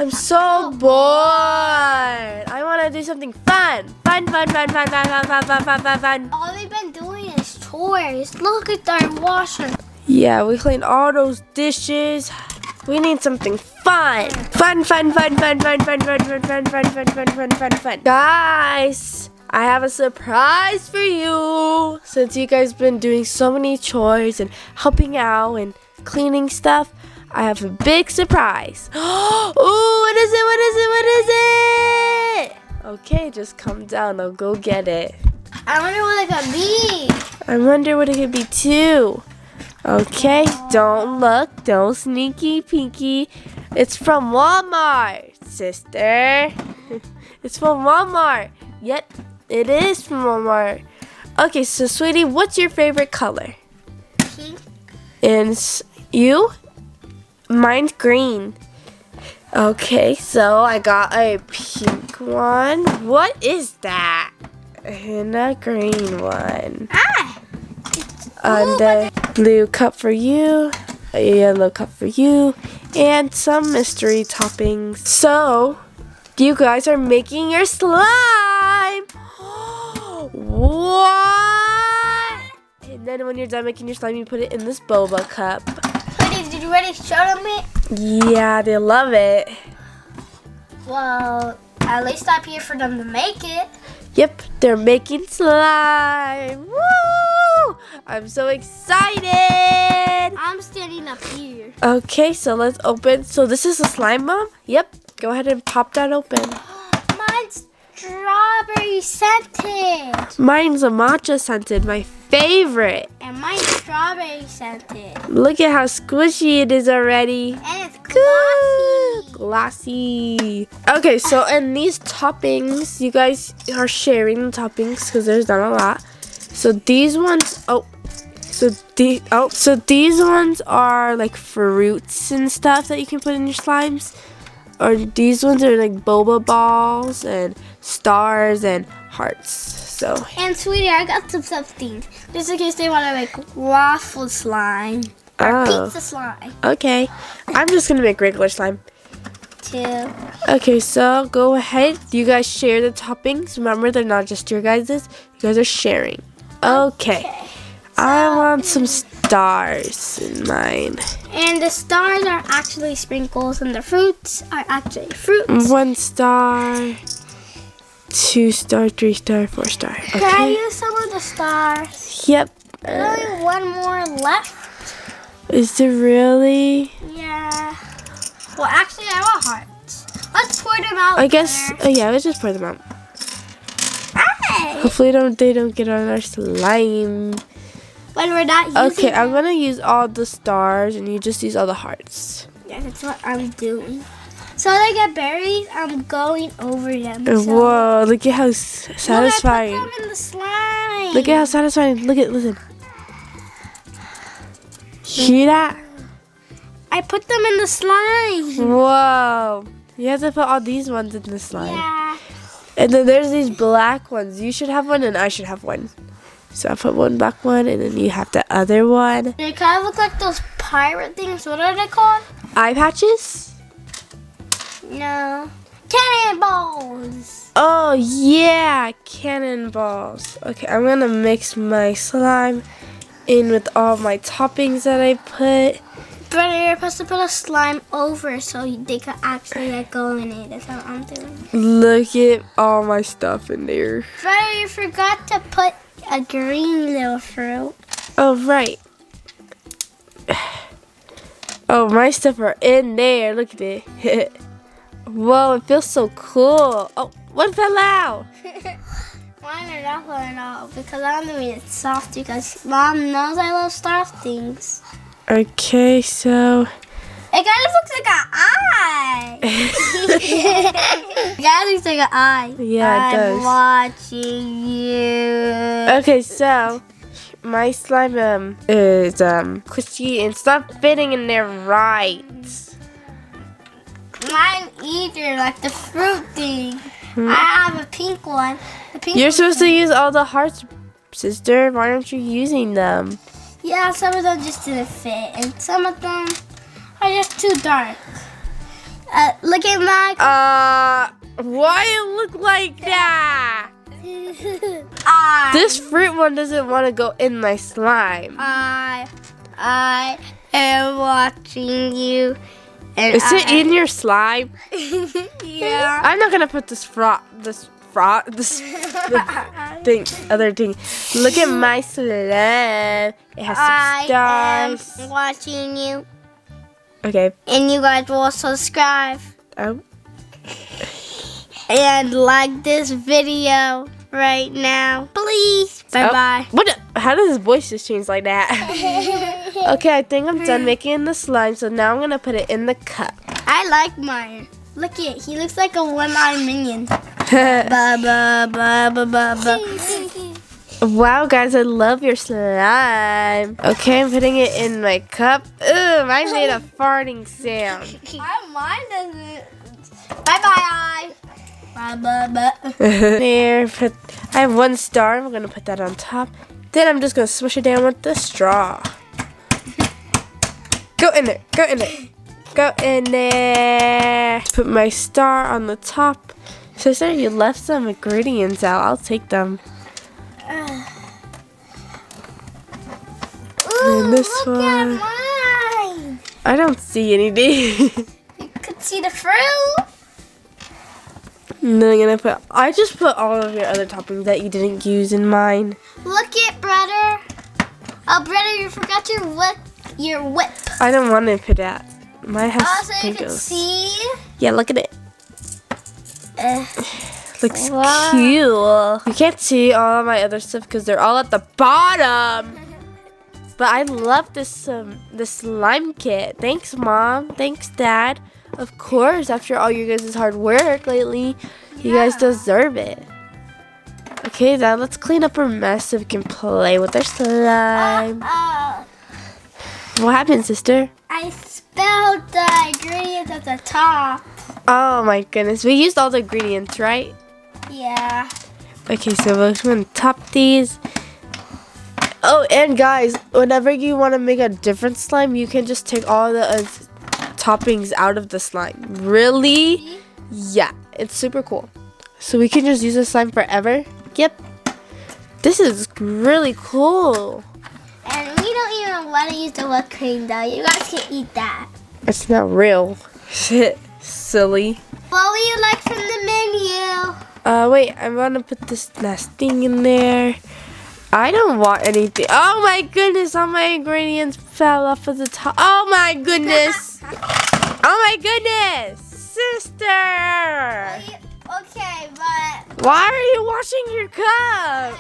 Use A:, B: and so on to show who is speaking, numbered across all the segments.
A: I'm so bored. I want to do something fun. Fun.
B: All we've been doing is chores. Look at our washer.
A: Yeah, we cleaned all those dishes. We need something fun. Fun. Guys, I have a surprise for you. Since you guys been doing so many chores and helping out and cleaning stuff, I have a big surprise. Ooh, what is it? Okay, just come down. I'll go get it.
B: I wonder what it could be.
A: I wonder what it could be too. Okay, don't look. Don't sneaky peeky. It's from Walmart, sister. It's from Walmart. Yep, it is from Walmart. Okay, so sweetie, what's your favorite color?
B: Pink.
A: And you? Mine's green. Okay, so I got a pink one. What is that? And a green one. And a blue cup for you, a yellow cup for you, and some mystery toppings. So, you guys are making your slime. What? And then when you're done making your slime, you put it in this boba cup.
B: Did you already show them it?
A: Yeah, they love it.
B: Well, at least I'm here for them to make it.
A: Yep, they're making slime. Woo! I'm so excited.
B: I'm standing up here.
A: Okay, so let's open. So this is a slime, Mom? Yep. Go ahead and pop that open.
B: Mine's strawberry scented.
A: Mine's a matcha scented, my favorite.
B: And mine's strawberry scented.
A: Look at how squishy it is already.
B: And it's
A: Good.
B: glossy.
A: Glossy. Okay, so and these toppings, you guys are sharing the toppings because there's not a lot. So these ones, so these ones are like fruits and stuff that you can put in your slimes. Or these ones are like boba balls and stars and hearts. So.
B: And sweetie, I got some things just in case they want to make waffle slime or pizza slime
A: Okay, I'm just gonna make regular slime.
B: too.
A: Okay, so go ahead. You guys share the toppings. Remember, they're not just your guys's. You guys are sharing. Okay. I want some stars in mine.
B: And the stars are actually sprinkles, and the fruits are actually fruits.
A: 1 star, 2 star, 3 star, 4 star. Okay.
B: Can I use some of the stars?
A: Yep.
B: There's only one more left.
A: Is there really?
B: Yeah. Well, actually, I want hearts. Let's pour them out.
A: I guess. Yeah, let's just pour them out.
B: Hey!
A: Hopefully, they don't get on our slime.
B: When we're not using
A: Okay, I'm gonna use all the stars, and you just use all the hearts.
B: Yeah, that's what I'm doing. So when I get berries, I'm going over them. So.
A: Whoa! Look at how satisfying.
B: Look, I put them in the slime.
A: Look at how satisfying. Listen. Hear that?
B: I put them in the slime.
A: Whoa! You have to put all these ones in the slime.
B: Yeah.
A: And then there's these black ones. You should have one, and I should have one. So I put one black one, and then you have the other one.
B: They kind of look like those pirate things. What are they called?
A: Eye patches?
B: No. Cannonballs.
A: Oh, yeah. Cannonballs. Okay, I'm going to mix my slime in with all my toppings that I put.
B: But you're supposed to put a slime over so they can actually let go in it. That's what I'm doing.
A: Look at all my stuff in there.
B: But you forgot to put a green little fruit.
A: Oh, right. Oh, my stuff are in there. Look at it. Whoa, it feels so cool. Oh, one fell out.
B: Mine are not falling out because I'm doing it soft because Mom knows I love soft things.
A: Okay, so.
B: It kind of looks like an eye. It kind of looks like an eye.
A: Yeah, it does.
B: I'm watching you.
A: Okay, so my slime is squishy and it's not fitting in there right.
B: Mine either, like the fruit thing. I have a pink one.
A: You're supposed to use all the hearts, sister. Why aren't you using them?
B: Yeah, some of them just didn't fit, and some of them are just too dark. Look at my.
A: Why it look like that?
B: I
A: This fruit one doesn't want to go in my slime.
B: I am watching you. And
A: Is it in your slime?
B: Yeah.
A: I'm not gonna put this thing, other thing. Look at my slime. It has some stars.
B: I am watching you.
A: Okay.
B: And you guys will subscribe
A: Oh.
B: and like this video right now, please. Bye bye.
A: What? How does his voice just change like that? Okay, I think I'm done making the slime, so now I'm gonna put it in the cup.
B: I like mine. Look at he looks like a one-eyed minion. Ba ba ba ba ba ba.
A: Wow, guys, I love your slime. Okay, I'm putting it in my cup. Ugh, mine made a farting sound.
B: Mine doesn't. Bye bye. Bye bye bye.
A: There, I have one star. I'm gonna put that on top. Then I'm just gonna smush it down with the straw. Go in there. Go in there. Go in there. Put my star on the top. Sister, you left some ingredients out. I'll take them.
B: Ooh,
A: And this
B: look
A: one.
B: at mine.
A: I don't see anything.
B: You could see the fruit.
A: And then I'm gonna put. I just put all of your other toppings that you didn't use in mine.
B: Look at brother. Oh, brother, you forgot your whip. Your whip.
A: I don't want to put that. Mine has
B: Oh, so you can
A: sprinkles.
B: see.
A: Yeah, look at it.
B: Uh,
A: Looks
B: Wow.
A: cool. You can't see all of my other stuff because they're all at the bottom. But I love this slime kit. Thanks, Mom. Thanks, Dad. Of course, after all you guys' hard work lately, you guys deserve it. Okay, now let's clean up our mess so we can play with our slime. What happened, sister?
B: I spelled the ingredients at the top.
A: Oh my goodness. We used all the ingredients, right?
B: Yeah.
A: Okay, so we're going to top these. Oh, and guys, whenever you want to make a different slime, you can just take all the toppings out of the slime. Really? Yeah, it's super cool. So we can just use the slime forever. Yep. This is really cool.
B: And we don't even want to use the whipped cream though. You guys can eat that.
A: It's not real. Shit. Silly.
B: What would you like from the menu?
A: Wait, I want to put this last thing in there. I don't want anything. Oh my goodness, all my ingredients fell off of the top. Oh my goodness. Oh my goodness. Sister.
B: Okay, but...
A: Why are you washing your cup?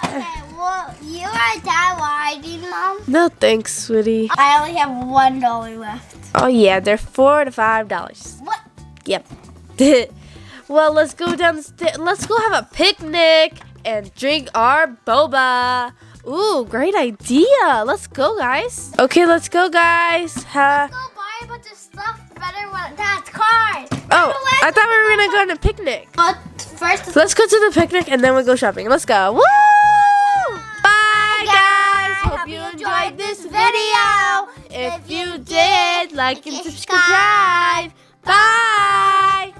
B: Okay, well, you are that wide, Mom.
A: No thanks, sweetie.
B: I only have $1 left.
A: Oh yeah, they're $4 to $5.
B: What?
A: Yep. Well, let's go downstairs. Let's go have a picnic and drink our boba. Ooh, great idea. Let's go, guys. Okay, let's go, guys.
B: Let's go buy a bunch of stuff better when Dad's car.
A: Oh, I thought we were going to go on a picnic.
B: But first,
A: Let's go to the picnic and then we'll go shopping. Let's go. Woo! Bye, guys. Hope you enjoyed this video. If you did, like and subscribe. Bye.